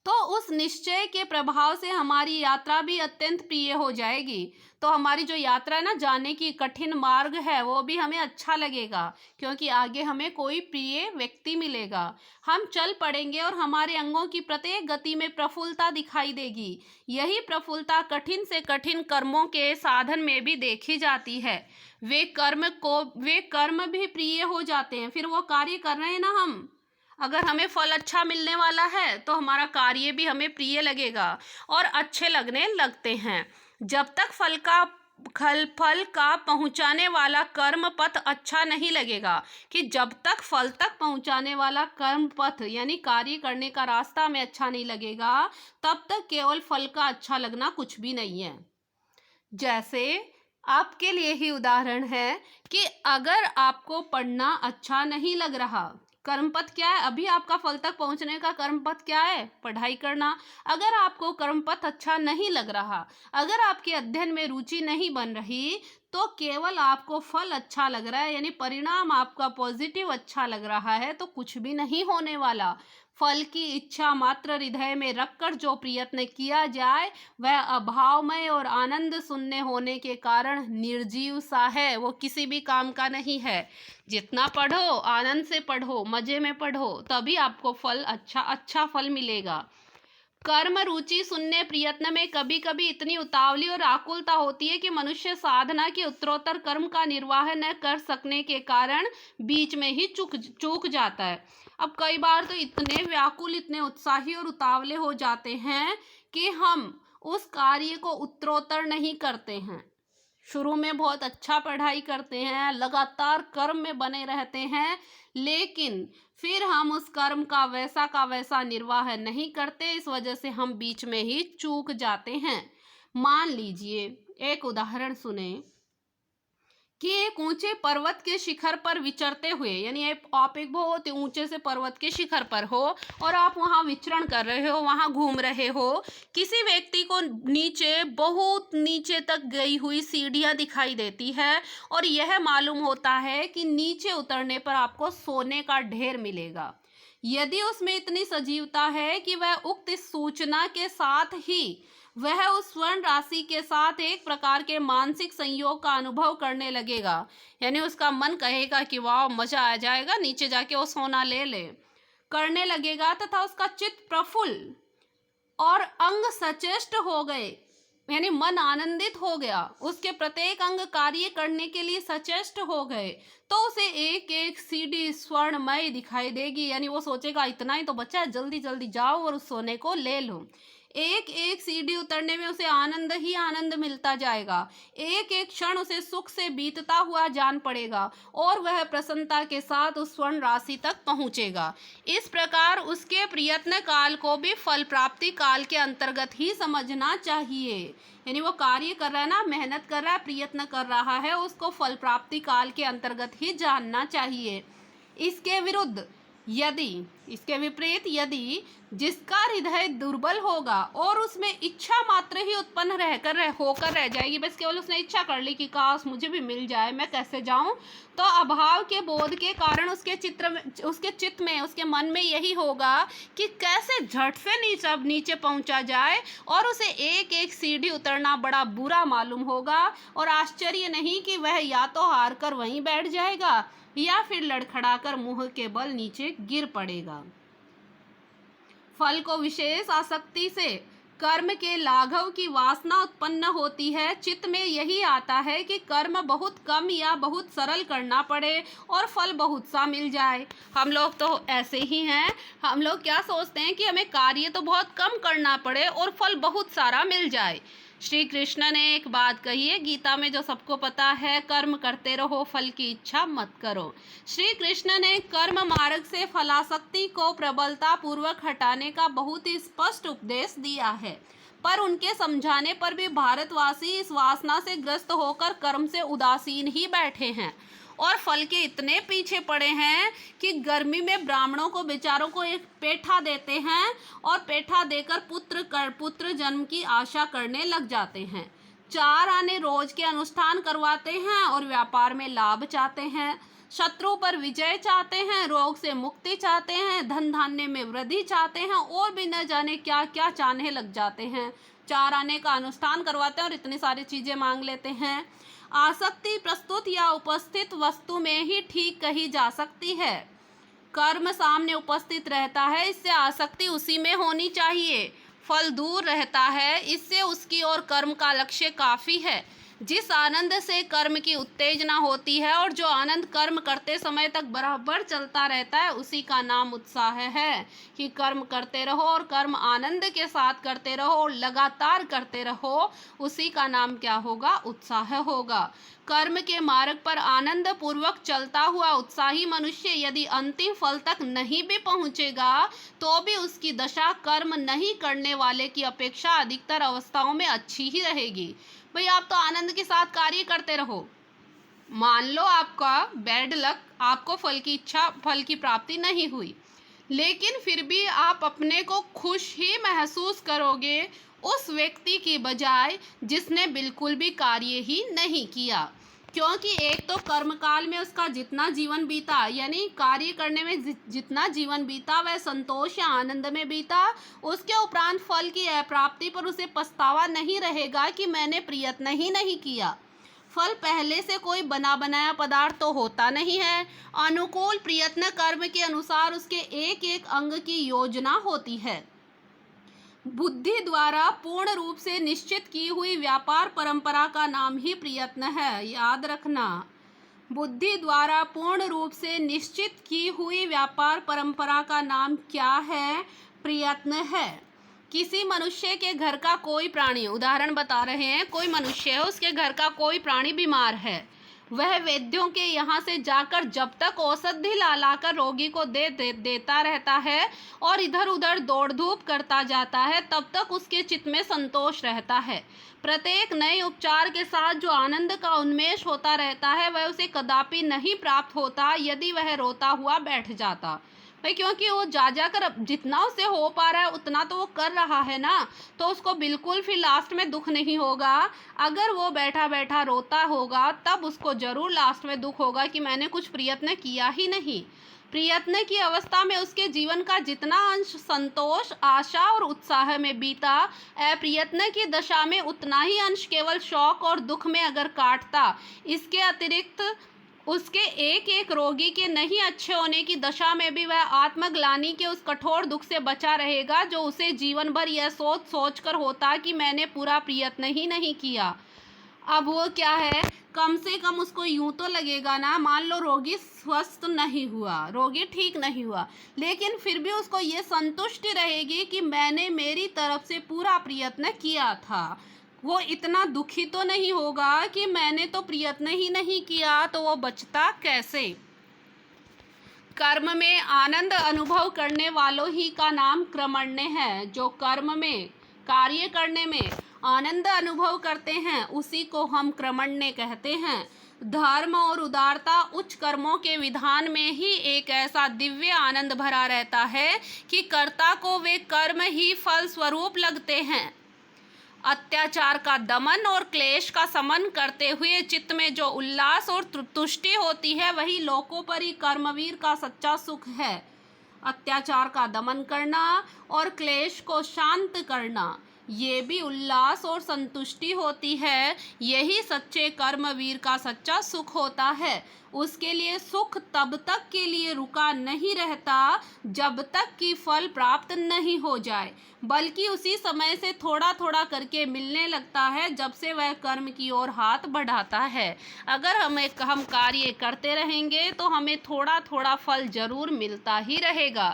[SPEAKER 1] तो उस निश्चय के प्रभाव से हमारी यात्रा भी अत्यंत प्रिय हो जाएगी। तो हमारी जो यात्रा है ना, जाने की कठिन मार्ग है, वो भी हमें अच्छा लगेगा, क्योंकि आगे हमें कोई प्रिय व्यक्ति मिलेगा। हम चल पड़ेंगे और हमारे अंगों की प्रत्येक गति में प्रफुल्लता दिखाई देगी। यही प्रफुल्लता कठिन से कठिन कर्मों के साधन में भी देखी जाती है। वे कर्म भी प्रिय हो जाते हैं। फिर वो कार्य कर रहे हैं ना हम, अगर हमें फल अच्छा मिलने वाला है तो हमारा कार्य भी हमें प्रिय लगेगा और अच्छे लगने लगते हैं। जब तक फल का पहुंचाने वाला कर्म पथ अच्छा नहीं लगेगा, कि जब तक फल तक पहुंचाने वाला कर्म पथ यानी कार्य करने का रास्ता हमें अच्छा नहीं लगेगा, तब तक केवल फल का अच्छा लगना कुछ भी नहीं है। जैसे आपके लिए ही उदाहरण है कि अगर आपको पढ़ना अच्छा नहीं लग रहा, कर्मपथ क्या है? अभी आपका फल तक पहुंचने का कर्मपथ क्या है? पढ़ाई करना। अगर आपको कर्मपथ अच्छा नहीं लग रहा, अगर आपके अध्ययन में रुचि नहीं बन रही, तो केवल आपको फल अच्छा लग रहा है यानी परिणाम आपका पॉजिटिव अच्छा लग रहा है, तो कुछ भी नहीं होने वाला। फल की इच्छा मात्र हृदय में रखकर जो प्रयत्न किया जाए, वह अभावमय और आनंद शून्य होने के कारण निर्जीव सा है, वो किसी भी काम का नहीं है। जितना पढ़ो आनंद से पढ़ो, मजे में पढ़ो, तभी आपको फल अच्छा फल मिलेगा। कर्म रुचि शून्य प्रयत्न में कभी कभी इतनी उतावली और आकुलता होती है कि मनुष्य साधना के उत्तरोत्तर कर्म का निर्वाह न कर सकने के कारण बीच में ही चूक जाता है। अब कई बार तो इतने व्याकुल, इतने उत्साही और उतावले हो जाते हैं कि हम उस कार्य को उत्तरोत्तर नहीं करते हैं। शुरू में बहुत अच्छा पढ़ाई करते हैं, लगातार कर्म में बने रहते हैं, लेकिन फिर हम उस कर्म का वैसा निर्वाह नहीं करते। इस वजह से हम बीच में ही चूक जाते हैं। मान लीजिए, एक उदाहरण सुने कि एक ऊंचे पर्वत के शिखर पर विचरते हुए, यानी आप एक बहुत ऊंचे से पर्वत के शिखर पर हो और आप वहां विचरण कर रहे हो, वहां घूम रहे हो। किसी व्यक्ति को नीचे, बहुत नीचे तक गई हुई सीढ़ियां दिखाई देती है और यह मालूम होता है कि नीचे उतरने पर आपको सोने का ढेर मिलेगा। यदि उसमें इतनी सजीवता है कि वह उक्त सूचना के साथ ही वह उस स्वर्ण राशि के साथ एक प्रकार के मानसिक संयोग का अनुभव करने लगेगा, यानी उसका मन कहेगा कि वाह मजा आ जाएगा, नीचे जाके वो सोना ले ले, करने लगेगा, तथा उसका चित्त प्रफुल्ल और अंग सचेष्ट हो गए, यानी मन आनंदित हो गया, उसके प्रत्येक अंग कार्य करने के लिए सचेष्ट हो गए, तो उसे एक एक सीढ़ी स्वर्णमय दिखाई देगी। यानी वो सोचेगा इतना ही तो बचा है, जल्दी जल्दी जाओ और उस सोने को ले लो। एक एक सीढ़ी उतरने में उसे आनंद ही आनंद मिलता जाएगा। एक एक क्षण उसे सुख से बीतता हुआ जान पड़ेगा और वह प्रसन्नता के साथ उस स्वर्ण राशि तक पहुंचेगा। इस प्रकार उसके प्रयत्न काल को भी फल प्राप्ति काल के अंतर्गत ही समझना चाहिए। यानी वो कार्य कर रहा है ना, मेहनत कर रहा है, प्रयत्न कर रहा है, उसको फल प्राप्ति काल के अंतर्गत ही जानना चाहिए। इसके विपरीत यदि जिसका हृदय दुर्बल होगा और उसमें इच्छा मात्र ही उत्पन्न होकर रह जाएगी, बस केवल उसने इच्छा कर ली कि काश मुझे भी मिल जाए, मैं कैसे जाऊं, तो अभाव के बोध के कारण उसके चित्त में, उसके मन में यही होगा कि कैसे झट से नीचे पहुंचा जाए, और उसे एक एक सीढ़ी उतरना बड़ा बुरा मालूम होगा। और आश्चर्य नहीं कि वह या तो हार कर वहीं बैठ जाएगा या फिर लड़खड़ाकर मुंह के बल नीचे गिर पड़ेगा। फल को विशेष आसक्ति से कर्म के लाघव की वासना उत्पन्न होती है। चित्त में यही आता है कि कर्म बहुत कम या बहुत सरल करना पड़े और फल बहुत सा मिल जाए। हम लोग तो ऐसे ही हैं। हम लोग क्या सोचते हैं कि हमें कार्य तो बहुत कम करना पड़े और फल बहुत सारा मिल जाए। श्री कृष्ण ने एक बात कही है गीता में, जो सबको पता है, कर्म करते रहो, फल की इच्छा मत करो। श्री कृष्ण ने कर्म मार्ग से फलासक्ति को प्रबलता पूर्वक हटाने का बहुत ही स्पष्ट उपदेश दिया है, पर उनके समझाने पर भी भारतवासी इस वासना से ग्रस्त होकर कर्म से उदासीन ही बैठे हैं और फल के इतने पीछे पड़े हैं कि गर्मी में ब्राह्मणों को बेचारों को एक पेठा देते हैं और पेठा देकर पुत्र जन्म की आशा करने लग जाते हैं। 4 आने रोज के अनुष्ठान करवाते हैं और व्यापार में लाभ चाहते हैं, शत्रु पर विजय चाहते हैं, रोग से मुक्ति चाहते हैं, धन धान्य में वृद्धि चाहते हैं और भी न जाने क्या क्या चाहने लग जाते हैं। 4 आने का अनुष्ठान करवाते हैं और इतनी सारी चीजें मांग लेते हैं। आसक्ति प्रस्तुत या उपस्थित वस्तु में ही ठीक कही जा सकती है। कर्म सामने उपस्थित रहता है, इससे आसक्ति उसी में होनी चाहिए। फल दूर रहता है, इससे उसकी ओर कर्म का लक्ष्य काफी है। जिस आनंद से कर्म की उत्तेजना होती है और जो आनंद कर्म करते समय तक बराबर चलता रहता है, उसी का नाम उत्साह है। कि कर्म करते रहो और कर्म आनंद के साथ करते रहो और लगातार करते रहो, उसी का नाम क्या होगा? उत्साह होगा। कर्म के मार्ग पर आनंद पूर्वक चलता हुआ उत्साही मनुष्य यदि अंतिम फल तक नहीं भी पहुंचेगा तो भी उसकी दशा कर्म नहीं करने वाले की अपेक्षा अधिकतर अवस्थाओं में अच्छी ही रहेगी। भाई आप तो आनंद के साथ कार्य करते रहो। मान लो आपका बैड लक, आपको फल की प्राप्ति नहीं हुई, लेकिन फिर भी आप अपने को खुश ही महसूस करोगे उस व्यक्ति की बजाय जिसने बिल्कुल भी कार्य ही नहीं किया। क्योंकि एक तो कर्मकाल में उसका जितना जीवन बीता, यानी कार्य करने में जितना जीवन बीता वह संतोष या आनंद में बीता, उसके उपरांत फल की अप्राप्ति पर उसे पछतावा नहीं रहेगा कि मैंने प्रयत्न ही नहीं किया। फल पहले से कोई बना बनाया पदार्थ तो होता नहीं है। अनुकूल प्रयत्न कर्म के अनुसार उसके एक एक अंग की योजना होती है। बुद्धि द्वारा पूर्ण रूप से निश्चित की हुई व्यापार परंपरा का नाम ही प्रयत्न है। याद रखना, बुद्धि द्वारा पूर्ण रूप से निश्चित की हुई व्यापार परंपरा का नाम क्या है? प्रयत्न है। किसी मनुष्य के घर का कोई प्राणी, उदाहरण बता रहे हैं, कोई मनुष्य है, उसके घर का कोई प्राणी बीमार है, वह वैद्यों के यहाँ से जाकर जब तक औषधि ला लाकर रोगी को देता रहता है और इधर उधर दौड़ धूप करता जाता है, तब तक उसके चित्त में संतोष रहता है। प्रत्येक नए उपचार के साथ जो आनंद का उन्मेष होता रहता है वह उसे कदापि नहीं प्राप्त होता यदि वह रोता हुआ बैठ जाता। भाई क्योंकि वो जाकर जितना उसे हो पा रहा है उतना तो वो कर रहा है ना, तो उसको बिल्कुल फिर लास्ट में दुख नहीं होगा। अगर वो बैठा बैठा रोता होगा तब उसको जरूर लास्ट में दुख होगा कि मैंने कुछ प्रयत्न किया ही नहीं। प्रयत्न की अवस्था में उसके जीवन का जितना अंश संतोष, आशा और उत्साह में बीता, अप्रयत्न की दशा में उतना ही अंश केवल शौक और दुख में अगर काटता। इसके अतिरिक्त उसके एक एक रोगी के नहीं अच्छे होने की दशा में भी वह आत्मग्लानि के उस कठोर दुख से बचा रहेगा जो उसे जीवन भर यह सोच सोच कर होता कि मैंने पूरा प्रयत्न ही नहीं किया। अब वो क्या है, कम से कम उसको यूं तो लगेगा ना, मान लो रोगी स्वस्थ नहीं हुआ, रोगी ठीक नहीं हुआ, लेकिन फिर भी उसको ये संतुष्टि रहेगी कि मैंने मेरी तरफ से पूरा प्रयत्न किया था। वो इतना दुखी तो नहीं होगा कि मैंने तो प्रयत्न ही नहीं किया, तो वो बचता कैसे? कर्म में आनंद अनुभव करने वालों ही का नाम क्रमण्य है। जो कर्म में, कार्य करने में आनंद अनुभव करते हैं उसी को हम क्रमण्य कहते हैं। धर्म और उदारता उच्च कर्मों के विधान में ही एक ऐसा दिव्य आनंद भरा रहता है कि कर्ता को वे कर्म ही फल स्वरूप लगते हैं। अत्याचार का दमन और क्लेश का समन करते हुए चित्त में जो उल्लास और तुष्टि होती है वही लोकोपरि कर्मवीर का सच्चा सुख है। अत्याचार का दमन करना और क्लेश को शांत करना, ये भी उल्लास और संतुष्टि होती है। यही सच्चे कर्मवीर का सच्चा सुख होता है। उसके लिए सुख तब तक के लिए रुका नहीं रहता जब तक कि फल प्राप्त नहीं हो जाए, बल्कि उसी समय से थोड़ा थोड़ा करके मिलने लगता है जब से वह कर्म की ओर हाथ बढ़ाता है। अगर हम कार्य करते रहेंगे तो हमें थोड़ा थोड़ा फल जरूर मिलता ही रहेगा।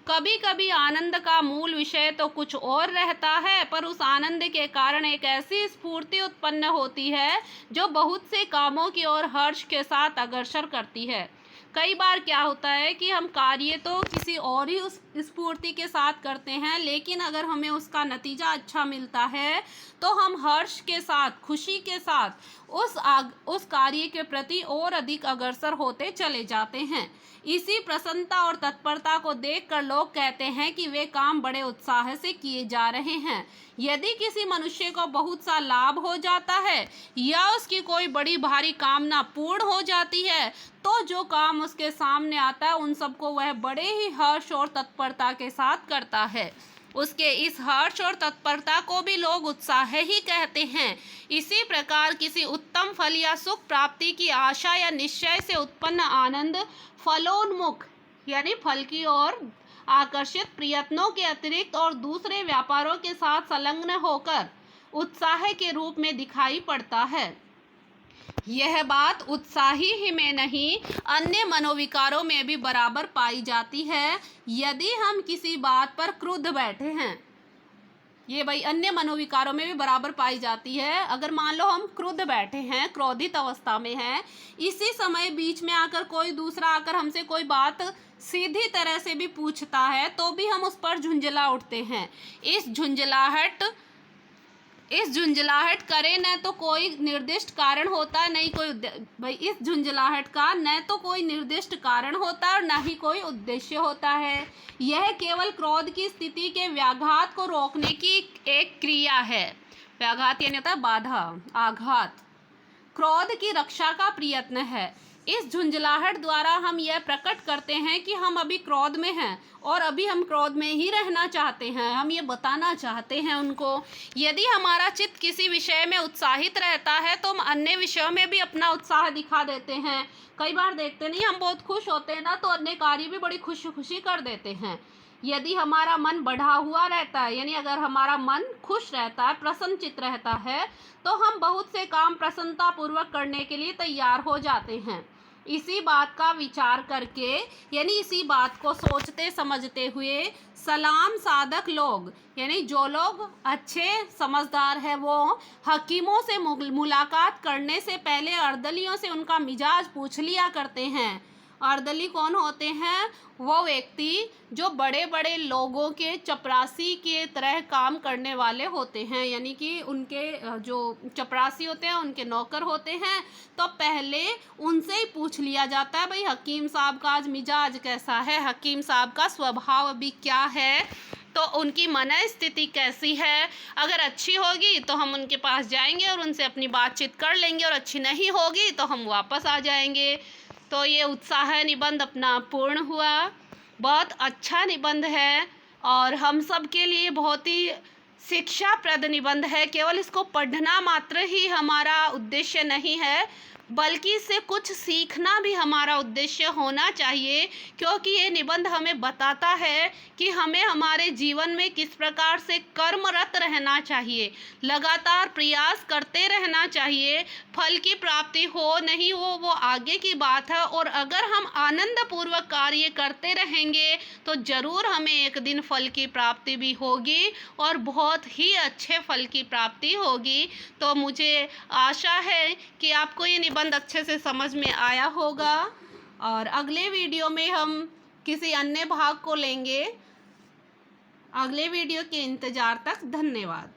[SPEAKER 1] कभी कभी आनंद का मूल विषय तो कुछ और रहता है, पर उस आनंद के कारण एक ऐसी स्फूर्ति उत्पन्न होती है जो बहुत से कामों की ओर हर्ष के साथ अग्रसर करती है। कई बार क्या होता है कि हम कार्य तो किसी और ही उस स्फूर्ति के साथ करते हैं, लेकिन अगर हमें उसका नतीजा अच्छा मिलता है तो हम हर्ष के साथ, खुशी के साथ उस कार्य के प्रति और अधिक अग्रसर होते चले जाते हैं। इसी प्रसन्नता और तत्परता को देखकर लोग कहते हैं कि वे काम बड़े उत्साह से किए जा रहे हैं। यदि किसी मनुष्य को बहुत सा लाभ हो जाता है या उसकी कोई बड़ी भारी कामना पूर्ण हो जाती है, तो जो काम उसके सामने आता है उन सबको वह बड़े ही हर्ष और तत्परता के साथ करता है। उसके इस हर्ष और तत्परता को भी लोग उत्साह ही कहते हैं। इसी प्रकार किसी उत्तम फल या सुख प्राप्ति की आशा या निश्चय से उत्पन्न आनंद फलोन्मुख यानी फल की ओर आकर्षित प्रयत्नों के अतिरिक्त और दूसरे व्यापारों के साथ संलग्न होकर उत्साह के रूप में दिखाई पड़ता है। यह बात उत्साही ही में नहीं, अन्य मनोविकारों में भी बराबर पाई जाती है। यदि हम किसी बात पर क्रुद्ध बैठे हैं, ये भाई अन्य मनोविकारों में भी बराबर पाई जाती है। अगर मान लो हम क्रुद्ध बैठे हैं, क्रोधित अवस्था में हैं, इसी समय बीच में आकर कोई दूसरा आकर हमसे कोई बात सीधी तरह से भी पूछता है तो भी हम उस पर झुंझला उठते हैं। इस झुंझलाहट करे न तो कोई निर्दिष्ट कारण होता है, नहीं कोई भाई इस झुंझलाहट का न तो कोई निर्दिष्ट कारण होता है और न ही कोई उद्देश्य होता है। यह केवल क्रोध की स्थिति के व्याघात को रोकने की एक क्रिया है। व्याघात यानी होता है बाधा, आघात। क्रोध की रक्षा का प्रयत्न है। इस झुंझलाहट द्वारा हम यह प्रकट करते हैं कि हम अभी क्रोध में हैं और अभी हम क्रोध में ही रहना चाहते हैं। हम ये बताना चाहते हैं उनको। यदि हमारा चित्त किसी विषय में उत्साहित रहता है तो हम अन्य विषयों में भी अपना उत्साह दिखा देते हैं। कई बार देखते नहीं, हम बहुत खुश होते हैं ना तो अन्य कार्य भी बड़ी खुशी कर देते हैं। यदि हमारा मन बढ़ा हुआ रहता है, यानी अगर हमारा मन खुश रहता है, प्रसन्नचित्त रहता है, तो हम बहुत से काम प्रसन्नता पूर्वक करने के लिए तैयार हो जाते हैं। इसी बात का विचार करके, यानी इसी बात को सोचते समझते हुए सलाम साधक लोग, यानी जो लोग अच्छे समझदार हैं, वो हकीमों से मुलाकात करने से पहले अर्दलियों से उनका मिजाज पूछ लिया करते हैं। अर्दली कौन होते हैं? वो व्यक्ति जो बड़े बड़े लोगों के चपरासी के तरह काम करने वाले होते हैं, यानी कि उनके जो चपरासी होते हैं उनके नौकर होते हैं। तो पहले उनसे ही पूछ लिया जाता है, भाई हकीम साहब का आज मिजाज कैसा है, हकीम साहब का स्वभाव अभी क्या है, तो उनकी मन स्थिति कैसी है। अगर अच्छी होगी तो हम उनके पास जाएंगे और उनसे अपनी बातचीत कर लेंगे, और अच्छी नहीं होगी तो हम वापस आ जाएंगे। तो ये उत्साह निबंध अपना पूर्ण हुआ। बहुत अच्छा निबंध है और हम सब के लिए बहुत ही शिक्षाप्रद निबंध है। केवल इसको पढ़ना मात्र ही हमारा उद्देश्य नहीं है, बल्कि इससे कुछ सीखना भी हमारा उद्देश्य होना चाहिए, क्योंकि ये निबंध हमें बताता है कि हमें हमारे जीवन में किस प्रकार से कर्मरत रहना चाहिए, लगातार प्रयास करते रहना चाहिए। फल की प्राप्ति हो नहीं हो वो आगे की बात है, और अगर हम आनंदपूर्वक कार्य करते रहेंगे तो ज़रूर हमें एक दिन फल की प्राप्ति भी होगी, और बहुत ही अच्छे फल की प्राप्ति होगी। तो मुझे आशा है कि आपको ये निबंध अच्छे से समझ में आया होगा, और अगले वीडियो में हम किसी अन्य भाग को लेंगे। अगले वीडियो के इंतज़ार तक धन्यवाद।